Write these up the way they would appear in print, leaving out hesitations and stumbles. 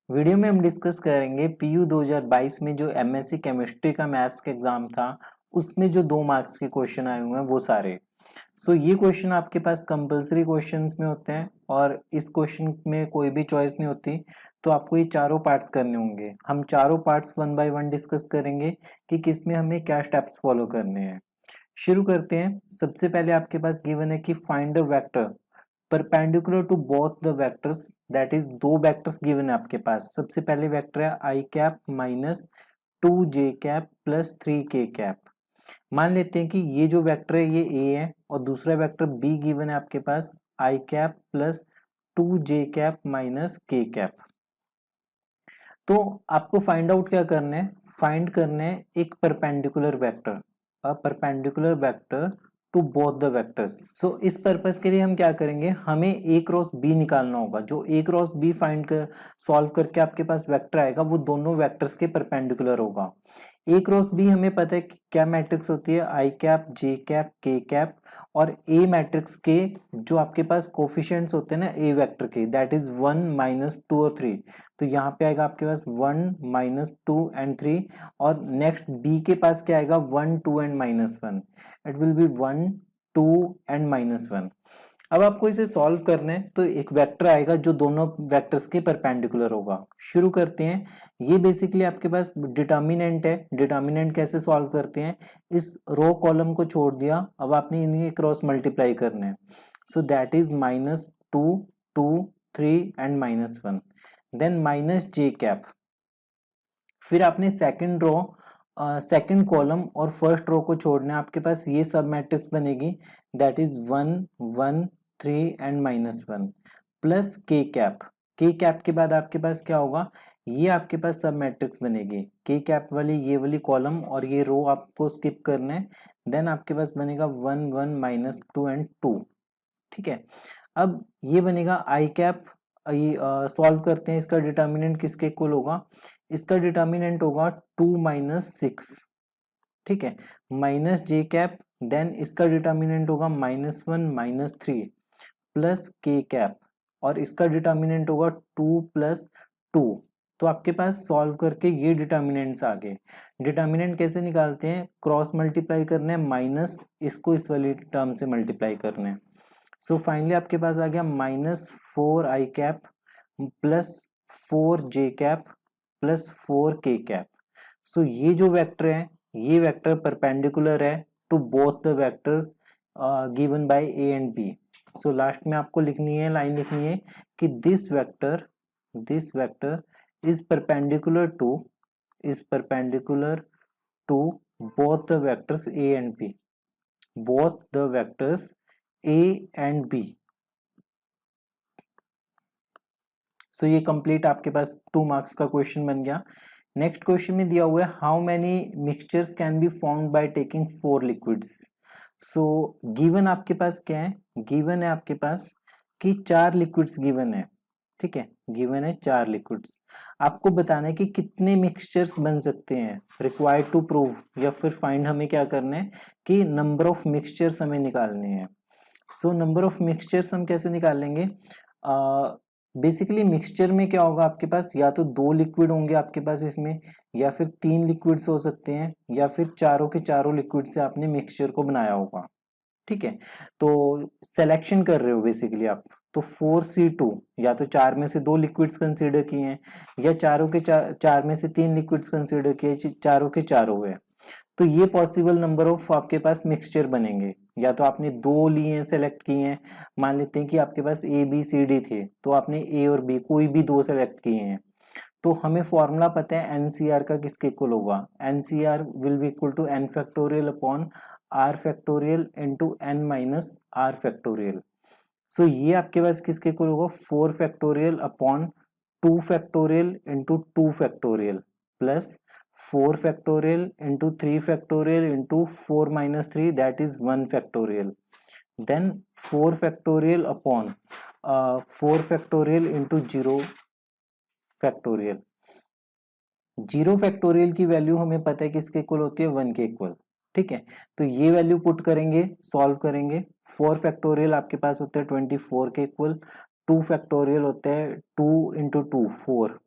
Video में हम discuss करेंगे पीयू 2022 में जो एमएससी केमिस्ट्री का मैथ्स का एग्जाम था उसमें जो 2 मार्क्स के क्वेश्चन आए हुए हैं वो सारे। ये क्वेश्चन आपके पास कंपलसरी क्वेश्चंस में होते हैं और इस क्वेश्चन में कोई भी चॉइस नहीं होती। तो आपको ये चारों पार्ट्स करने होंगे। हम चारों parts one by one discuss करेंगे कि किस में हमें क्या स्टेप्स फॉलो करने हैं। शुरू करते हैं। सबसे पहले आपके पास गिवन है कि find a vector perpendicular to both the vectors, that is दो वेक्टर्स गिवन है आपके पास। सबसे पहले वेक्टर है i cap minus 2j cap plus 3k cap. मान लेते हैं कि ये जो वेक्टर है ये a है और दूसरा वेक्टर b गिवन है आपके पास i cap plus 2j cap minus k cap. तो आपको फाइंड आउट क्या करना है, फाइंड करना है एक perpendicular vector, a perpendicular vector to both the vectors. इस पर्पस के लिए हम क्या करेंगे, हमें a क्रॉस b निकालना होगा। जो a क्रॉस b फाइंड कर सॉल्व करके आपके पास वेक्टर आएगा वो दोनों वेक्टर्स के परपेंडिकुलर होगा। a क्रॉस b हमें पता है कि क्या मैट्रिक्स होती है, i cap j cap k cap. और a मैट्रिक्स के जो आपके पास कोफिशिएंट्स होते हैं ना a वेक्टर के, दैट इज 1 माइनस 2 और 3। तो यहाँ पे आएगा आपके पास 1 माइनस 2 एंड 3। और नेक्स्ट b के पास क्या आएगा 1 2 and minus 1। It will be 1 2 and minus 1। अब आपको इसे सॉल्व करना है तो एक वेक्टर आएगा जो दोनों वेक्टर्स के परपेंडिकुलर होगा। शुरू करते हैं। ये बेसिकली आपके पास डिटर्मिनेंट है। डिटर्मिनेंट कैसे सॉल्व करते हैं, इस रो कॉलम को छोड़ दिया, अब आपने इन्हें क्रॉस मल्टीप्लाई करना है। So that is minus 2 2 3 and minus 1, then minus j cap. फिर आपने सेकंड रो सेकंड कॉलम और फर्स्ट रो को छोड़ना है, आपके पास ये सब मैट्रिक्स बनेगी, that is 1 1 3 and minus 1 plus k cap. k cap के बाद आपके पास क्या होगा, ये आपके पास सब मैट्रिक्स बनेगी, k कैप वाली ये वाली कॉलम और ये रो आपको स्किप करना है। देन आपके पास बनेगा 1 1 माइनस 2 एंड 2। ठीक है, अब ये बनेगा आई कैप। ये सॉल्व करते हैं, इसका डिटर्मिनेंट किसके इक्वल होगा, इसका डिटर्मिनेंट होगा 2 माइनस 6। ठीक है, माइनस j कैप, देन इसका डिटर्मिनेंट होगा minus 1 minus 3 plus k cap और इसका डिटर्मिनेंट होगा 2 प्लस 2। तो आपके पास सॉल्व करके ये डिटर्मिनेंट्स आ गए। डिटर्मिनेंट कैसे निकालते हैं, क्रॉस मल्टीप्लाई करना है, माइनस इसको इस वाली टर्म से मल्टीप्लाई करना है। फाइनली आपके पास आ गया minus 4 i cap plus 4j cap plus 4k cap. ये जो वेक्टर है ये वेक्टर परपेंडिकुलर है to both the vectors given by a and b। Last में आपको लिखनी है, लाइन लिखनी है कि this vector is perpendicular to both the vectors a and b, both the vectors a and b। ये कंप्लीट आपके पास 2 मार्क्स का क्वेश्चन बन गया। नेक्स्ट क्वेश्चन में दिया हुआ है how many mixtures can be formed by taking 4 liquids. Given आपके पास क्या है, गिवन है आपके पास कि 4 लिक्विड्स गिवन है। ठीक है, गिवन है 4 लिक्विड्स। आपको बताना है कि कितने मिक्सचर्स बन सकते हैं, रिक्वायर्ड टू प्रूव या फिर फाइंड हमें क्या करना है कि नंबर ऑफ मिक्सचर्स हमें निकालने हैं। नंबर ऑफ मिक्सचर्स हम कैसे निकालेंगे, बेसिकली मिक्सचर में क्या होगा आपके पास, या तो 2 लिक्विड होंगे आपके पास इसमें, या फिर 3 लिक्विड्स हो सकते हैं, या फिर चारों के चारों लिक्विड से आपने मिक्सचर को बनाया होगा। ठीक है, तो सिलेक्शन कर रहे हो बेसिकली आप। तो 4C2 या तो 4 में से 2 लिक्विड्स कंसीडर किए हैं, या चारों के 4 में से 3 लिक्विड्स कंसीडर किए, चारों के चारों हुए। तो ये पॉसिबल नंबर ऑफ आपके पास मिक्सचर बनेंगे। या तो आपने 2 लिए सेलेक्ट किए हैं, मान लेते हैं कि आपके पास ए बी सी डी थे, तो आपने ए और बी कोई भी 2 सेलेक्ट किए हैं। तो हमें फॉर्मूला पता है एनसीआर का किसके इक्वल होगा, nCr will be equal to n factorial upon r factorial into n minus r factorial. ये आपके पास किसके इक्वल होगा, 4 factorial upon 2 factorial into 2 factorial plus 4 factorial into 3 factorial into 4 minus 3 that is 1 factorial, then 4 factorial upon 4 factorial into 0 factorial. 0 factorial की value हमें पता है किसके इक्वल होती है, 1 के इक्वल। ठीक है, तो ये वैल्यू पुट करेंगे, सॉल्व करेंगे। 4 फैक्टोरियल आपके पास होते हैं 24 के इक्वल, 2 फैक्टोरियल होते हैं 2 into 2 4,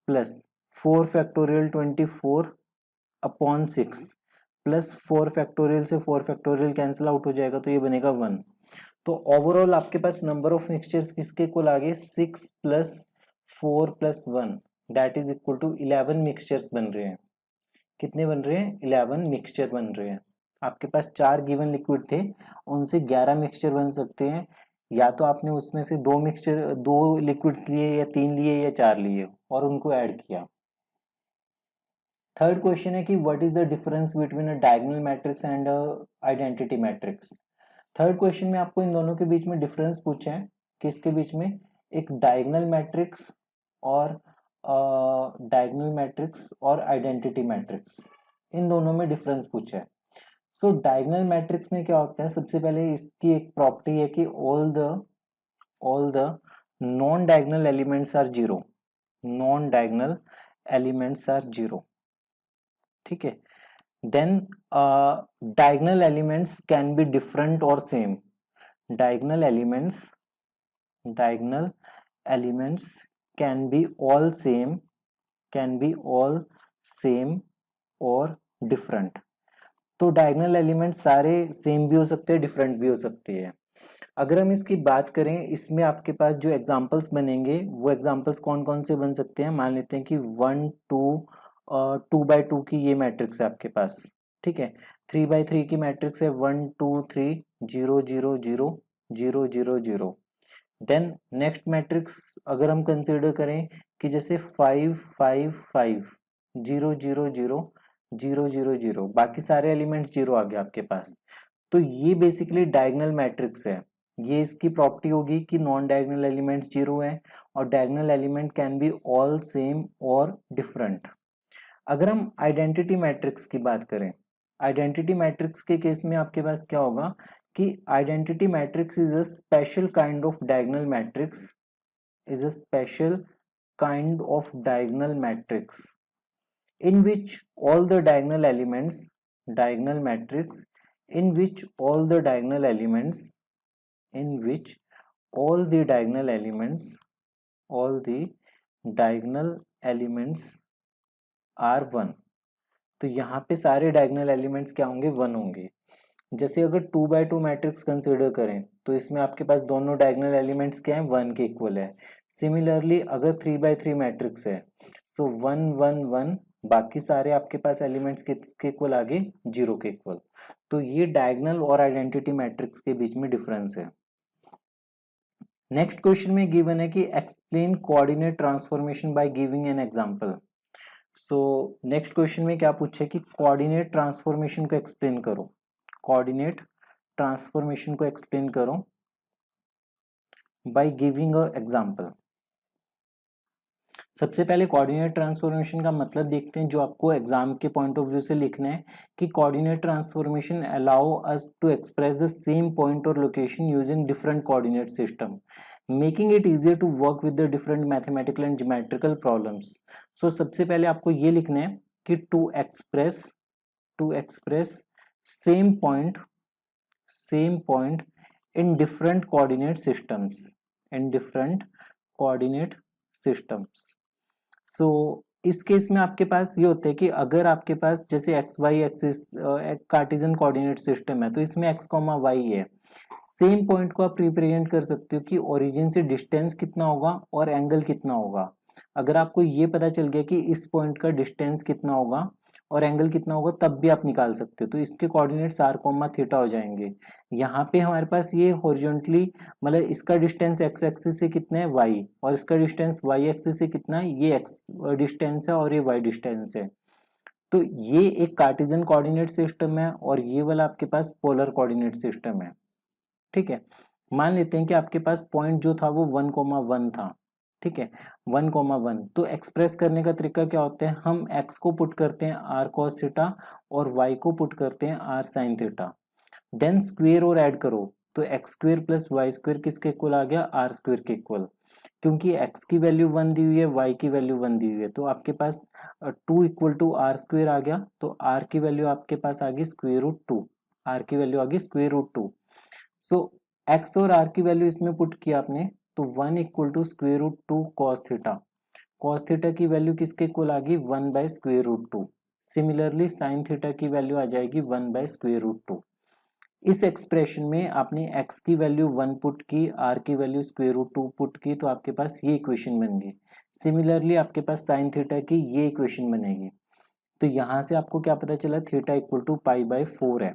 plus 4 factorial 24 upon 6 plus 4 factorial से 4 फैक्टोरियल कैंसिल आउट हो जाएगा तो ये बनेगा 1। तो ओवरऑल आपके पास नंबर ऑफ मिक्सचर्स किसके इक्वल आ गए 6 plus 4 plus 1 that is equal to 11 mixtures बन रहे हैं। कितने बन रहे हैं 11 मिक्सचर बन रहे हैं। आपके पास 4 गिवन लिक्विड थे, उनसे 11 मिक्सचर बन सकते हैं, या तो आपने उसमें से दो लिक्विड्स लिए या 3 लिए या 4 लिए और उनको ऐड किया। थर्ड क्वेश्चन है कि what is the difference between a diagonal matrix and identity matrix. Third question में आपको इन दोनों के बीच में डिफरेंस पूछा है, किसके बीच में, एक डायगोनल मैट्रिक्स और आइडेंटिटी मैट्रिक्स, इन दोनों में डिफरेंस पूछा है। सो डायगोनल मैट्रिक्स में क्या होता है, सबसे पहले इसकी एक प्रॉपर्टी है कि all the non diagonal elements are zero, non diagonal elements are zero, ठीक है। Then diagonal elements can be different और same, diagonal elements can be all same और different। तो डायगोनल एलिमेंट्स सारे सेम भी हो सकते हैं, डिफरेंट भी हो सकते हैं। अगर हम इसकी बात करें, इसमें आपके पास जो एग्जांपल्स बनेंगे वो एग्जांपल्स कौन कौन से बन सकते हैं। मान लेते हैं कि 1 2 2 बाई 2 की ये मैट्रिक्स है आपके पास, ठीक है। 3 बाई 3 की मैट्रिक्स है 1 2 3 0 0 0 0 0 0। देन नेक्स्ट मैट्रिक्स अगर हम कंसिडर करें कि जैसे 5 5 5 0 0 0 0 0 0, बाकी सारे एलिमेंट्स जीरो आ गए आपके पास। तो ये बेसिकली डायगोनल मैट्रिक्स है। ये इसकी प्रॉपर्टी होगी कि नॉन डायगोनल एलिमेंट्स जीरो है और diagonal element can be all same और डिफरेंट। अगर हम आइडेंटिटी मैट्रिक्स की बात करें, आइडेंटिटी मैट्रिक्स के केस में आपके पास क्या होगा कि identity matrix is a special kind of diagonal matrix, is a special kind of diagonal matrix in which all the diagonal elements, diagonal matrix in which all the diagonal elements, in which all the diagonal elements, all the diagonal elements are one। तो यहाँ पे सारे diagonal elements क्या होंगे, one होंगे। जैसे अगर 2 by 2 matrix consider करें तो इसमें आपके पास दोनों डायगोनल एलिमेंट्स क्या हैं, 1 के इक्वल है। सिमिलरली अगर 3 बाई 3 मैट्रिक्स है सो 1 1 1, बाकी सारे आपके पास एलिमेंट्स किसके इक्वल आ गए, 0 के इक्वल। तो ये डायगोनल और आइडेंटिटी मैट्रिक्स के बीच में डिफरेंस है। नेक्स्ट क्वेश्चन में गिवन है कि explain coordinate transformation by giving an example. So next question में क्या पूछा है कि कोऑर्डिनेट ट्रांसफॉर्मेशन को एक्सप्लेन करो, कोऑर्डिनेट ट्रांसफॉर्मेशन को एक्सप्लेन करो बाय गिविंग अ एग्जांपल। सबसे पहले कोऑर्डिनेट ट्रांसफॉर्मेशन का मतलब देखते हैं जो आपको एग्जाम के पॉइंट ऑफ व्यू से लिखना है कि coordinate transformation allow us to express the same point और location using different coordinate system, making it easier to work with the different mathematical and geometrical problems. So सबसे पहले आपको ये लिखना है कि to express same point in different coordinate systems। so इस case में आपके पास ये होता है कि अगर आपके पास जैसे x y axis Cartesian coordinate system है तो इसमें एक्स कॉमा वाई है, सेम पॉइंट को आप रिप्रेजेंट कर सकते हो कि ओरिजिन से डिस्टेंस कितना होगा और एंगल कितना होगा। अगर आपको ये पता चल गया कि इस पॉइंट का डिस्टेंस कितना होगा और एंगल कितना होगा तब भी आप निकाल सकते हो। तो इसके कोऑर्डिनेट्स आर कोमा थीटा हो जाएंगे। यहाँ पे हमारे पास ये हॉरिजॉन्टली मतलब इसका डिस्टेंस एक्स एक्सिस से कितना है वाई, और इसका डिस्टेंस वाई एक्सिस से कितना है, ये एक्स डिस्टेंस है और ये वाई डिस्टेंस है। तो ये एक कार्टेशियन कोऑर्डिनेट सिस्टम है और ये वाला आपके पास पोलर कोऑर्डिनेट सिस्टम है, ठीक है। मान लेते हैं कि आपके पास पॉइंट जो था वो 1,1 था, ठीक है, 1,1। तो एक्सप्रेस करने का तरीका क्या होता है, हम x को पुट करते हैं r cos थीटा और y को पुट करते हैं r sin theta, then square और ऐड करो तो x square plus y square किसके इक्वल आ गया, आर स्क्वायर के इक्वल। क्योंकि x की वैल्यू 1 दी हुई है, y की वैल्यू 1 दी हुई है, तो आपके पास 2 इक्वल टू आर स्क्वायर आ गया। तो r की वैल्यू आपके पास आ गई स्क्वायर रूट 2, r की वैल्यू आ गई स्क्वायर रूट 2। सो x और r की वैल्यू इसमें पुट किया आपने तो 1 equal to square root 2 cos theta. Cos theta की वैल्यू किसके इक्वल आ गई 1/√2। सिमिलरली साइन थीटा की वैल्यू आ जाएगी 1/√2। इस एक्सप्रेशन में आपने x की वैल्यू 1 पुट की, r की वैल्यू √2 पुट की, तो आपके पास ये इक्वेशन बन गई। सिमिलरली आपके पास साइन थीटा की ये इक्वेशन बनेगी। तो यहां से आपको क्या पता चला, थीटा इक्वल टू π/4 है।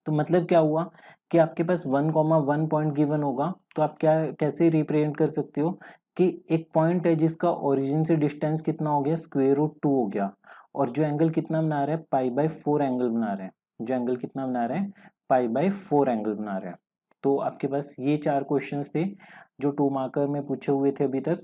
तो मतलब क्या हुआ कि आपके पास 1,1 पॉइंट गिवन होगा, तो आप क्या कैसे रिप्रेजेंट कर सकते हो कि एक पॉइंट है जिसका ओरिजिन से डिस्टेंस कितना हो गया, √2 हो गया, और जो एंगल कितना बना रहा है, π/4 एंगल बना रहा है। जो एंगल कितना बना रहा है, π/4 एंगल बना रहा है। तो आपके पास ये 4 क्वेश्चंस थे जो 2 मार्कर में पूछे हुए थे अभी तक।